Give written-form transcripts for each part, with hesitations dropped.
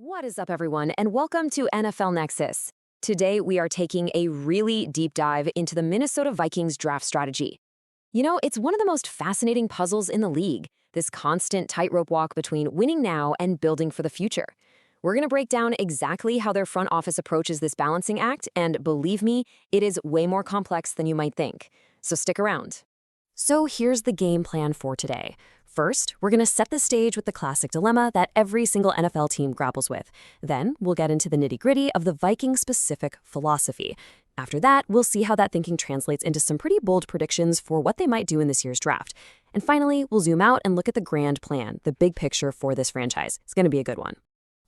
What is up, everyone, and welcome to NFL Nexus. Today, we are taking a really deep dive into the Minnesota Vikings draft strategy. It's one of the most fascinating puzzles in the league, this constant tightrope walk between winning now and building for the future. We're going to break down exactly how their front office approaches this balancing act, and believe me, it is way more complex than you might think. So stick around. So here's the game plan for today. First, we're going to set the stage with the classic dilemma that every single NFL team grapples with. Then, we'll get into the nitty-gritty of the Viking-specific philosophy. After that, we'll see how that thinking translates into some pretty bold predictions for what they might do in this year's draft. And finally, we'll zoom out and look at the grand plan, the big picture for this franchise. It's going to be a good one.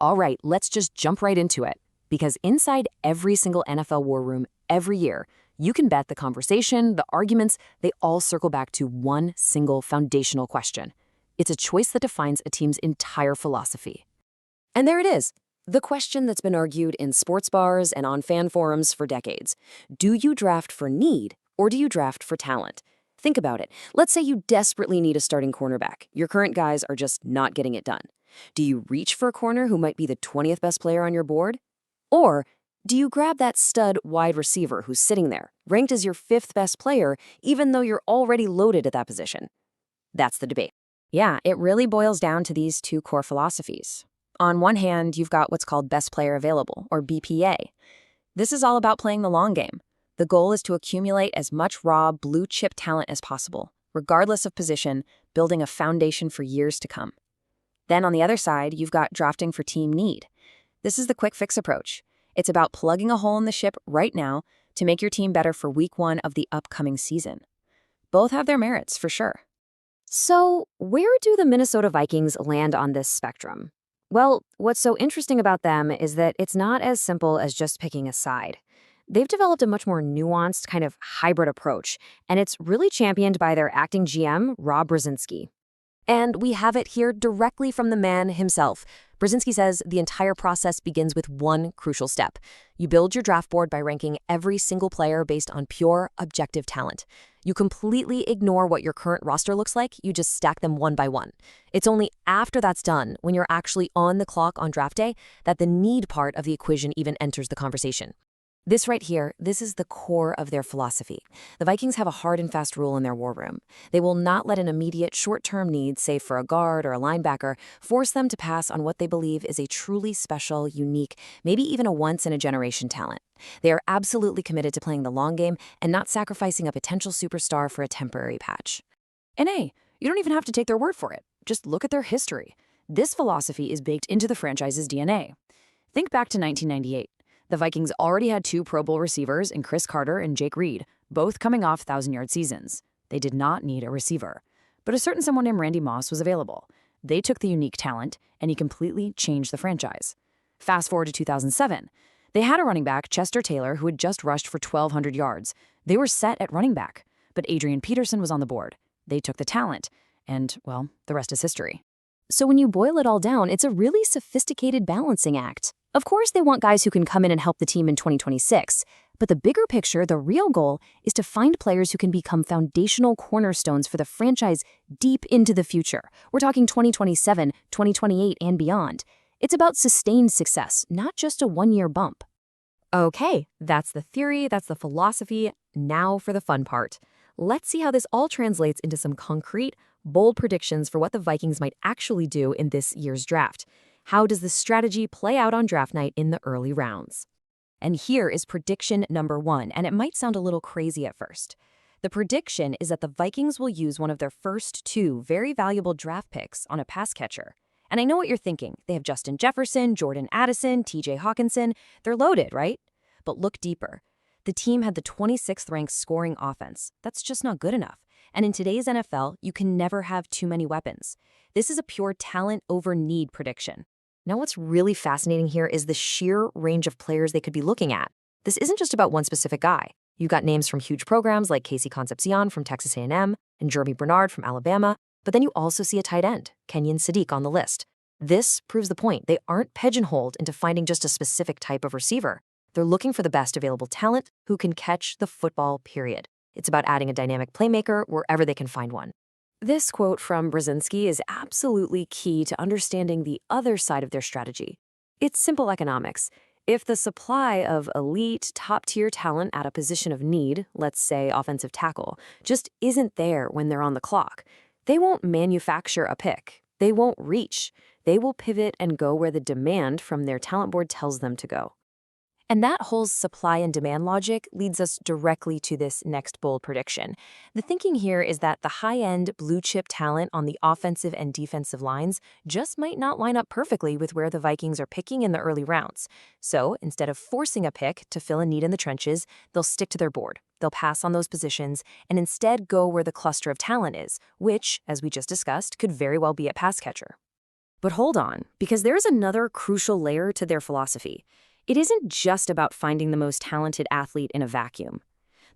All right, let's just jump right into it. Because inside every single NFL war room, every year, you can bet the conversation, the arguments, they all circle back to one single foundational question. It's a choice that defines a team's entire philosophy. And there it is, the question that's been argued in sports bars and on fan forums for decades. Do you draft for need, or do you draft for talent? Think about it. Let's say you desperately need a starting cornerback. Your current guys are just not getting it done. Do you reach for a corner who might be the 20th best player on your board? Or do you grab that stud wide receiver who's sitting there, ranked as your 5th best player, even though you're already loaded at that position? That's the debate. Yeah, it really boils down to these two core philosophies. On one hand, you've got what's called best player available, or BPA. This is all about playing the long game. The goal is to accumulate as much raw, blue-chip talent as possible, regardless of position, building a foundation for years to come. Then on the other side, you've got drafting for team need. This is the quick fix approach. It's about plugging a hole in the ship right now to make your team better for week 1 of the upcoming season. Both have their merits, for sure. So, where do the Minnesota Vikings land on this spectrum? Well, what's so interesting about them is that it's not as simple as just picking a side. They've developed a much more nuanced kind of hybrid approach, and it's really championed by their acting GM, Rob Brzezinski. And we have it here directly from the man himself. Brzezinski says the entire process begins with one crucial step. You build your draft board by ranking every single player based on pure, objective talent. You completely ignore what your current roster looks like, you just stack them one by one. It's only after that's done, when you're actually on the clock on draft day, that the need part of the equation even enters the conversation. This right here, this is the core of their philosophy. The Vikings have a hard and fast rule in their war room. They will not let an immediate short-term need, say for a guard or a linebacker, force them to pass on what they believe is a truly special, unique, maybe even a once-in-a-generation talent. They are absolutely committed to playing the long game and not sacrificing a potential superstar for a temporary patch. And hey, you don't even have to take their word for it. Just look at their history. This philosophy is baked into the franchise's DNA. Think back to 1998. The Vikings already had 2 Pro Bowl receivers in Chris Carter and Jake Reed, both coming off 1,000-yard seasons. They did not need a receiver. But a certain someone named Randy Moss was available. They took the unique talent, and he completely changed the franchise. Fast forward to 2007. They had a running back, Chester Taylor, who had just rushed for 1,200 yards. They were set at running back. But Adrian Peterson was on the board. They took the talent. And, well, the rest is history. So when you boil it all down, it's a really sophisticated balancing act. Of course, they want guys who can come in and help the team in 2026. But the bigger picture, the real goal, is to find players who can become foundational cornerstones for the franchise deep into the future. We're talking 2027, 2028, and beyond. It's about sustained success, not just a one-year bump. Okay, that's the theory, that's the philosophy. Now for the fun part. Let's see how this all translates into some concrete, bold predictions for what the Vikings might actually do in this year's draft. How does this strategy play out on draft night in the early rounds? And here is prediction number 1, and it might sound a little crazy at first. The prediction is that the Vikings will use one of their first 2 very valuable draft picks on a pass catcher. And I know what you're thinking. They have Justin Jefferson, Jordan Addison, TJ Hawkinson. They're loaded, right? But look deeper. The team had the 26th ranked scoring offense. That's just not good enough. And in today's NFL, you can never have too many weapons. This is a pure talent over need prediction. Now, what's really fascinating here is the sheer range of players they could be looking at. This isn't just about one specific guy. You've got names from huge programs like Casey Concepcion from Texas A&M and Jeremy Bernard from Alabama, but then you also see a tight end, Kenyon Sadiq, on the list. This proves the point. They aren't pigeonholed into finding just a specific type of receiver. They're looking for the best available talent who can catch the football, period. It's about adding a dynamic playmaker wherever they can find one. This quote from Brzezinski is absolutely key to understanding the other side of their strategy. It's simple economics. If the supply of elite, top-tier talent at a position of need, let's say offensive tackle, just isn't there when they're on the clock, they won't manufacture a pick. They won't reach. They will pivot and go where the demand from their talent board tells them to go. And that whole supply and demand logic leads us directly to this next bold prediction. The thinking here is that the high-end blue-chip talent on the offensive and defensive lines just might not line up perfectly with where the Vikings are picking in the early rounds. So instead of forcing a pick to fill a need in the trenches, they'll stick to their board. They'll pass on those positions and instead go where the cluster of talent is, which, as we just discussed, could very well be a pass catcher. But hold on, because there's another crucial layer to their philosophy. It isn't just about finding the most talented athlete in a vacuum.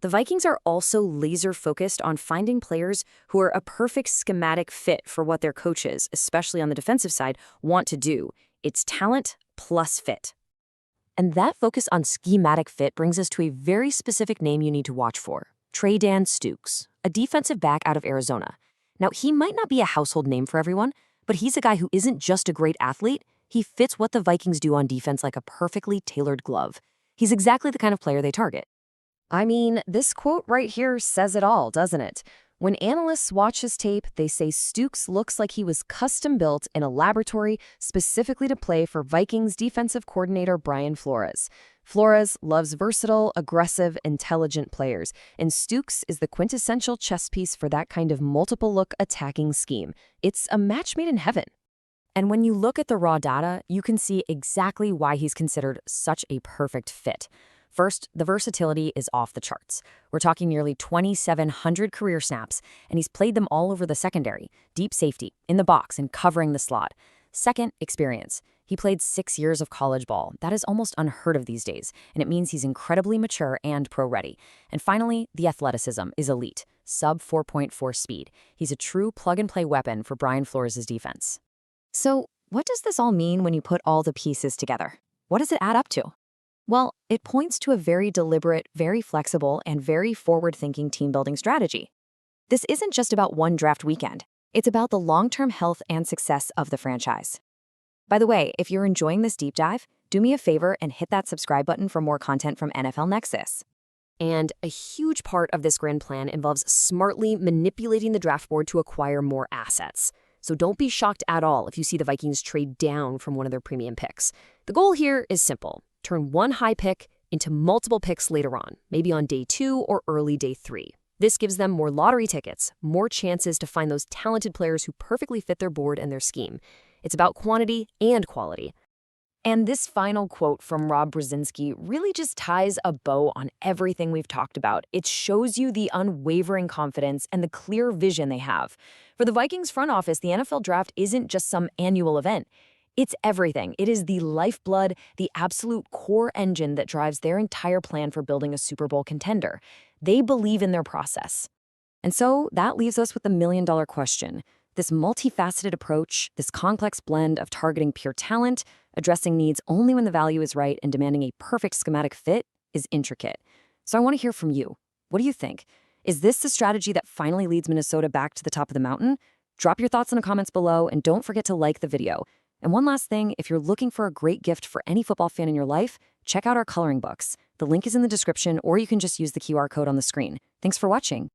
The Vikings are also laser-focused on finding players who are a perfect schematic fit for what their coaches, especially on the defensive side, want to do. It's talent plus fit. And that focus on schematic fit brings us to a very specific name you need to watch for: Tre'Dan Stukes, a defensive back out of Arizona. Now, he might not be a household name for everyone, but he's a guy who isn't just a great athlete. He fits what the Vikings do on defense like a perfectly tailored glove. He's exactly the kind of player they target. I mean, this quote right here says it all, doesn't it? When analysts watch his tape, they say Stukes looks like he was custom-built in a laboratory specifically to play for Vikings defensive coordinator Brian Flores. Flores loves versatile, aggressive, intelligent players, and Stukes is the quintessential chess piece for that kind of multiple-look attacking scheme. It's a match made in heaven. And when you look at the raw data, you can see exactly why he's considered such a perfect fit. First, the versatility is off the charts. We're talking nearly 2,700 career snaps, and he's played them all over the secondary, deep safety, in the box, and covering the slot. Second, experience. He played 6 years of college ball. That is almost unheard of these days, and it means he's incredibly mature and pro-ready. And finally, the athleticism is elite, sub 4.4 speed. He's a true plug-and-play weapon for Brian Flores' defense. So, what does this all mean when you put all the pieces together? What does it add up to? Well, it points to a very deliberate, very flexible, and very forward-thinking team-building strategy. This isn't just about one draft weekend. It's about the long-term health and success of the franchise. By the way, if you're enjoying this deep dive, do me a favor and hit that subscribe button for more content from NFL Nexus. And a huge part of this grand plan involves smartly manipulating the draft board to acquire more assets. So don't be shocked at all if you see the Vikings trade down from one of their premium picks. The goal here is simple: turn one high pick into multiple picks later on, maybe on day 2 or early day 3. This gives them more lottery tickets, more chances to find those talented players who perfectly fit their board and their scheme. It's about quantity and quality. And this final quote from Rob Brzezinski really just ties a bow on everything we've talked about. It shows you the unwavering confidence and the clear vision they have. For the Vikings front office, the NFL draft isn't just some annual event. It's everything. It is the lifeblood, the absolute core engine that drives their entire plan for building a Super Bowl contender. They believe in their process. And so that leaves us with the million-dollar question. This multifaceted approach, this complex blend of targeting pure talent, addressing needs only when the value is right, and demanding a perfect schematic fit is intricate. So I want to hear from you. What do you think? Is this the strategy that finally leads Minnesota back to the top of the mountain? Drop your thoughts in the comments below, and don't forget to like the video. And one last thing, if you're looking for a great gift for any football fan in your life, check out our coloring books. The link is in the description, or you can just use the QR code on the screen. Thanks for watching.